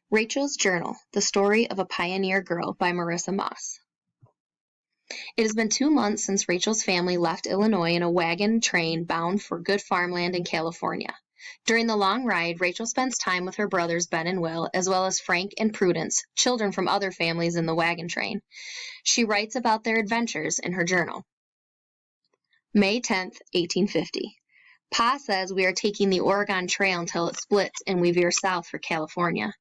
Rachael's Journal, The Story of a Pioneer Girl by Marissa Moss. It has been 2 months since Rachael's family left Illinois in a wagon train bound for good farmland in California. During the long ride, Rachael spends time with her brothers Ben and Will, as well as Frank and Prudence, children from other families in the wagon train. She writes about their adventures in her journal. May 10th, 1850. Pa says we are taking the Oregon Trail until it splits and we veer south for California.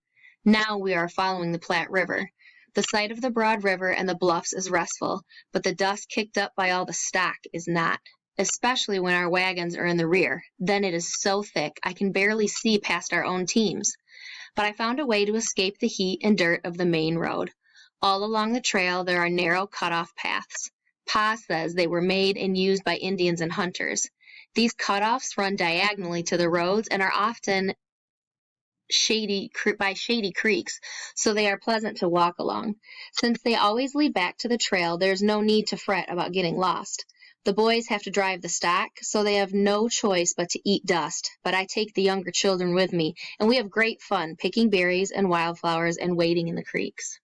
Now we are following the Platte River. The sight of the broad river and the bluffs is restful, but the dust kicked up by all the stock is not, especially when our wagons are in the rear. Then it is so thick I can barely see past our own teams. But I found a way to escape the heat and dirt of the main road. All along the trail there are narrow cut-off paths. Pa says they were made and used by Indians and hunters. These cut-offs run diagonally to the roads and are often shady creeks, so they are pleasant to walk along. Since they always lead back to the trail, there is no need to fret about getting lost. The boys have to drive the stock, so they have no choice but to eat dust, but I take the younger children with me, and we have great fun picking berries and wildflowers and wading in the creeks.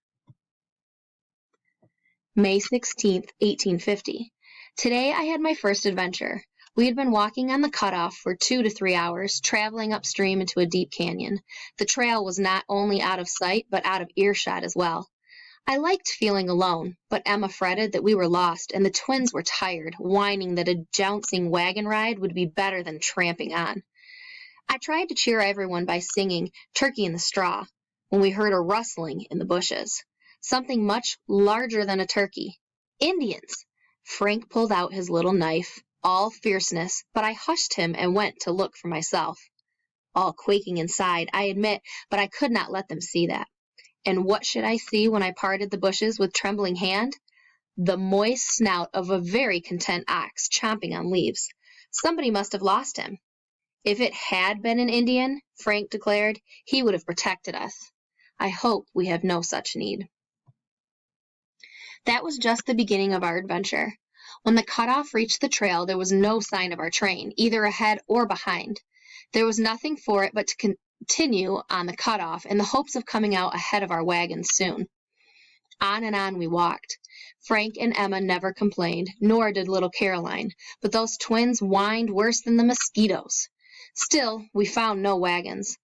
May 16th, 1850. Today I had my first adventure. We had been walking on the cutoff for 2 to 3 hours, traveling upstream into a deep canyon. The trail was not only out of sight, but out of earshot as well. I liked feeling alone, but Emma fretted that we were lost, and the twins were tired, whining that a jouncing wagon ride would be better than tramping on. I tried to cheer everyone by singing "Turkey in the Straw," when we heard a rustling in the bushes. Something much larger than a turkey. Indians! Frank pulled out his little knife, all fierceness, but I hushed him and went to look for myself. All quaking inside, I admit, but I could not let them see that. And what should I see when I parted the bushes with trembling hand? The moist snout of a very content ox chomping on leaves. Somebody must have lost him. If it had been an Indian, Frank declared, he would have protected us. I hope we have no such need. That was just the beginning of our adventure. When the cutoff reached the trail, there was no sign of our train, either ahead or behind. There was nothing for it but to continue on the cutoff in the hopes of coming out ahead of our wagons soon. On and on we walked. Frank and Emma never complained, nor did little Caroline, but those twins whined worse than the mosquitoes. Still, we found no wagons.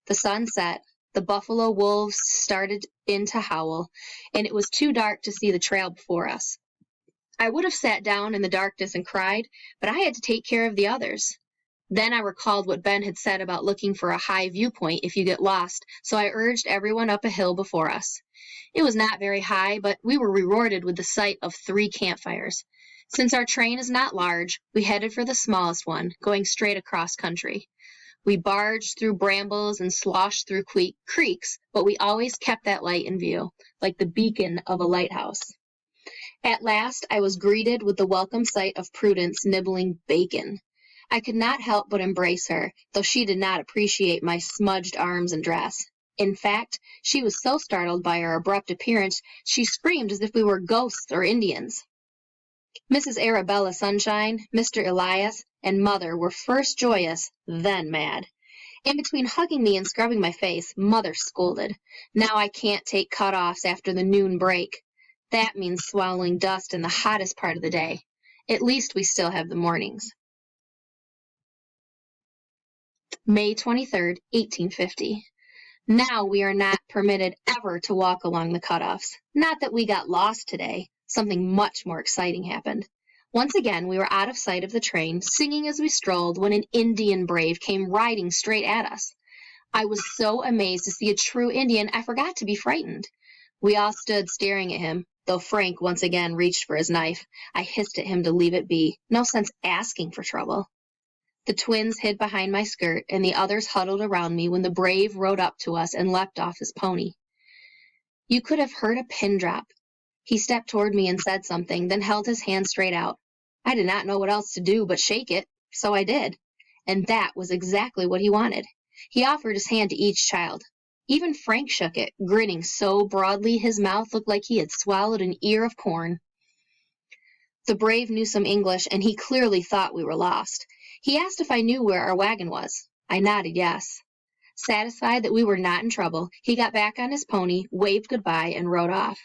The sun set. The buffalo wolves started in to howl, and it was too dark to see the trail before us. I would have sat down in the darkness and cried, but I had to take care of the others. Then I recalled what Ben had said about looking for a high viewpoint if you get lost, so I urged everyone up a hill before us. It was not very high, but we were rewarded with the sight of 3 campfires. Since our train is not large, we headed for the smallest one, going straight across country. We barged through brambles and sloshed through creeks, but we always kept that light in view, like the beacon of a lighthouse. At last I was greeted with the welcome sight of Prudence nibbling bacon. I could not help but embrace her, though she did not appreciate my smudged arms and dress. In fact, she was so startled by our abrupt appearance, she screamed as if we were ghosts or Indians. Mrs. Arabella Sunshine, Mr. Elias, and Mother were first joyous, then mad. In between hugging me and scrubbing my face, Mother scolded. Now I can't take cut-offs after the noon break. That means swallowing dust in the hottest part of the day. At least we still have the mornings. May 23rd, 1850. Now we are not permitted ever to walk along the cutoffs. Not that we got lost today. Something much more exciting happened. Once again, we were out of sight of the train, singing as we strolled, when an Indian brave came riding straight at us. I was so amazed to see a true Indian, I forgot to be frightened. We all stood staring at him, though Frank once again reached for his knife. I hissed at him to leave it be. No sense asking for trouble. The twins hid behind my skirt, and the others huddled around me when the brave rode up to us and leapt off his pony. You could have heard a pin drop. He stepped toward me and said something, then held his hand straight out. I did not know what else to do but shake it, so I did. And that was exactly what he wanted. He offered his hand to each child. Even Frank shook it, grinning so broadly his mouth looked like he had swallowed an ear of corn. The brave knew some English, and he clearly thought we were lost. He asked if I knew where our wagon was. I nodded yes. Satisfied that we were not in trouble, he got back on his pony, waved goodbye, and rode off.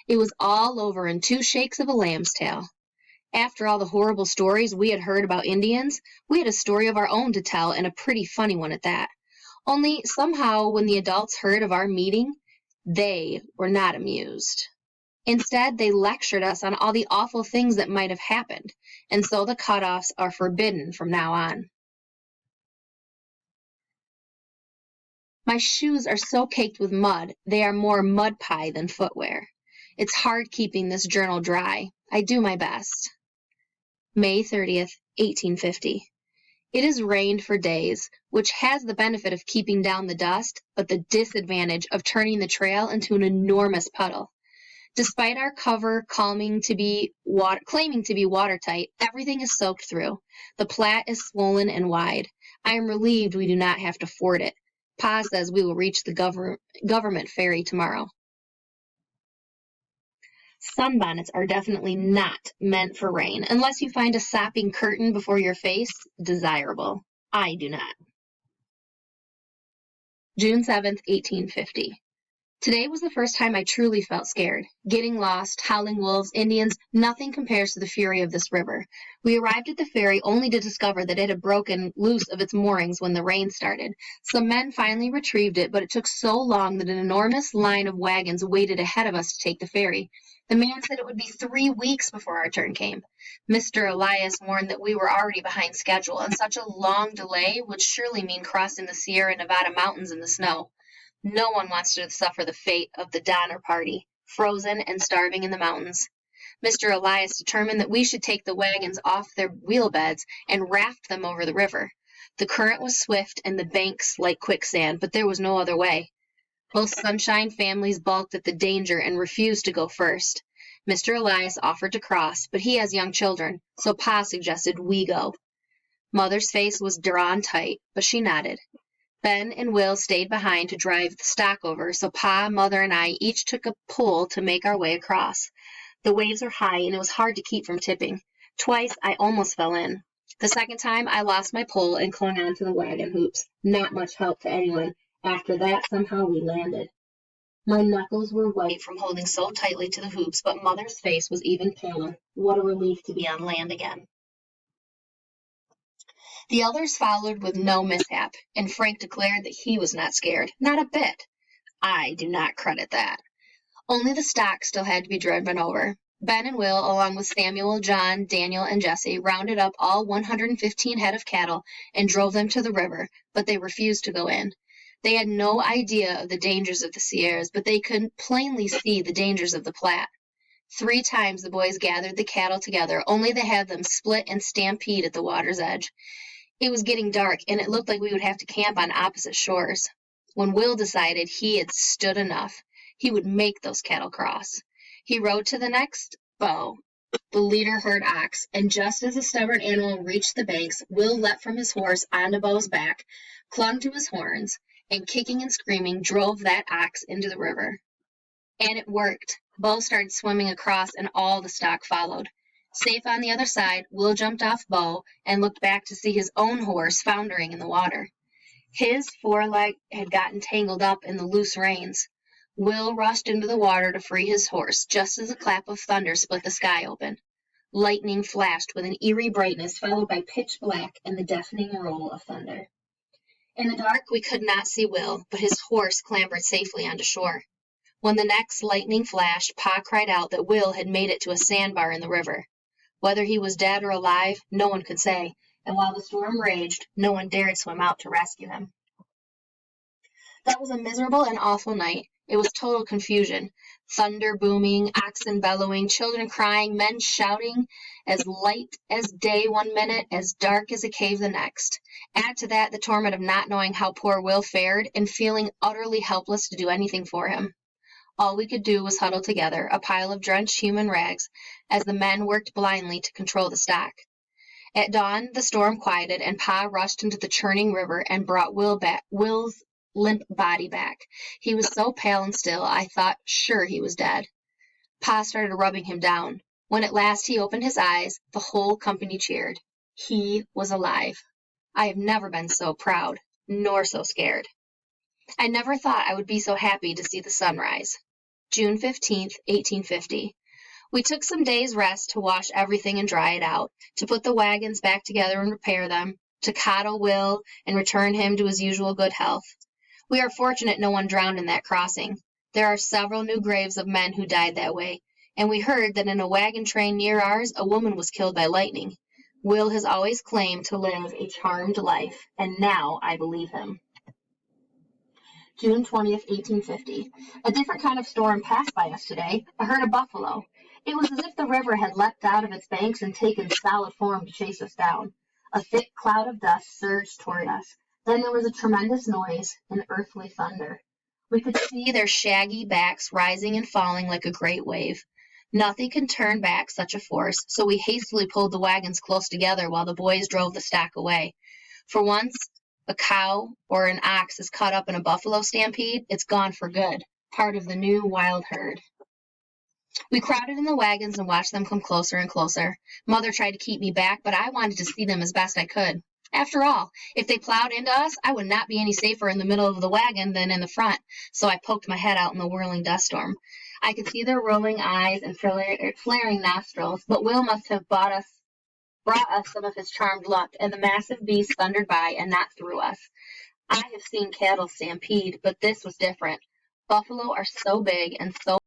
It was all over in 2 shakes of a lamb's tail. After all the horrible stories we had heard about Indians, we had a story of our own to tell, and a pretty funny one at that. Only somehow, when the adults heard of our meeting, they were not amused. Instead, they lectured us on all the awful things that might have happened, and so the cutoffs are forbidden from now on. My shoes are so caked with mud, they are more mud pie than footwear. It's hard keeping this journal dry. I do my best. May 30th, 1850. It has rained for days, which has the benefit of keeping down the dust, but the disadvantage of turning the trail into an enormous puddle. Despite our cover claiming to be watertight, everything is soaked through. The Platte is swollen and wide. I am relieved we do not have to ford it. Pa says we will reach the government ferry tomorrow. Sunbonnets are definitely not meant for rain, unless you find a sopping curtain before your face desirable. I do not. June 7th, 1850. Today was the first time I truly felt scared. Getting lost, howling wolves, Indians, nothing compares to the fury of this river. We arrived at the ferry only to discover that it had broken loose of its moorings when the rain started. Some men finally retrieved it, but it took so long that an enormous line of wagons waited ahead of us to take the ferry. The man said it would be 3 weeks before our turn came. Mr. Elias warned that we were already behind schedule, and such a long delay would surely mean crossing the Sierra Nevada mountains in the snow. No one wants to suffer the fate of the Donner Party, frozen and starving in the mountains. Mr. Elias determined that we should take the wagons off their wheel beds and raft them over the river. The current was swift and the banks like quicksand, but there was no other way. Both Sunshine families balked at the danger and refused to go first. Mr. Elias offered to cross, but he has young children, so Pa suggested we go. Mother's face was drawn tight, but she nodded. Ben and Will stayed behind to drive the stock over, so Pa, Mother, and I each took a pull to make our way across. The waves were high, and it was hard to keep from tipping. Twice, I almost fell in. The second time, I lost my pull and clung onto the wagon hoops. Not much help to anyone. After that, somehow we landed. My knuckles were white from holding so tightly to the hoops, but Mother's face was even paler. What a relief to be on land again. The others followed with no mishap, and Frank declared that he was not scared. Not a bit. I do not credit that. Only the stock still had to be driven over. Ben and Will, along with Samuel, John, Daniel, and Jesse, rounded up all 115 head of cattle and drove them to the river, but they refused to go in. They had no idea of the dangers of the Sierras, but they could plainly see the dangers of the Platte. 3 times the boys gathered the cattle together, only to have them split and stampede at the water's edge. It was getting dark, and it looked like we would have to camp on opposite shores. When Will decided he had stood enough, he would make those cattle cross. He rode to the next bow, the leader herd ox, and just as the stubborn animal reached the banks, Will leapt from his horse onto Bo's back, clung to his horns, and kicking and screaming drove that ox into the river. And it worked. Bo started swimming across, and all the stock followed. Safe on the other side, Will jumped off Bo and looked back to see his own horse foundering in the water. His foreleg had gotten tangled up in the loose reins. Will rushed into the water to free his horse, just as a clap of thunder split the sky open. Lightning flashed with an eerie brightness, followed by pitch black and the deafening roll of thunder. In the dark, we could not see Will, but his horse clambered safely onto shore. When the next lightning flashed, Pa cried out that Will had made it to a sandbar in the river. Whether he was dead or alive, no one could say, and while the storm raged, no one dared swim out to rescue him. That was a miserable and awful night. It was total confusion. Thunder booming, oxen bellowing, children crying, men shouting, as light as day one minute, as dark as a cave the next. Add to that the torment of not knowing how poor Will fared and feeling utterly helpless to do anything for him. All we could do was huddle together, a pile of drenched human rags, as the men worked blindly to control the stock. At dawn, the storm quieted, and Pa rushed into the churning river and brought Will's limp body back. He was so pale and still, I thought sure he was dead. Pa started rubbing him down. When at last he opened his eyes, the whole company cheered. He was alive. I have never been so proud, nor so scared. I never thought I would be so happy to see the sunrise. June 15th, 1850. We took some days' rest to wash everything and dry it out, to put the wagons back together and repair them, to coddle Will and return him to his usual good health. We are fortunate no one drowned in that crossing. There are several new graves of men who died that way, and we heard that in a wagon train near ours a woman was killed by lightning. Will has always claimed to live a charmed life, and now I believe him. June 20th, 1850. A different kind of storm passed by us today, a herd of buffalo. It was as if the river had leapt out of its banks and taken solid form to chase us down. A thick cloud of dust surged toward us. Then there was a tremendous noise, an earthly thunder. We could see their shaggy backs rising and falling like a great wave. Nothing could turn back such a force, so we hastily pulled the wagons close together while the boys drove the stock away. For once a cow or an ox is caught up in a buffalo stampede, it's gone for good, part of the new wild herd. We crowded in the wagons and watched them come closer and closer. Mother tried to keep me back, but I wanted to see them as best I could. After all, if they plowed into us, I would not be any safer in the middle of the wagon than in the front, so I poked my head out in the whirling dust storm. I could see their rolling eyes and flaring nostrils, but Will must have brought us some of his charmed luck, and the massive beast thundered by and not through us. I have seen cattle stampede, but this was different. Buffalo are so big and so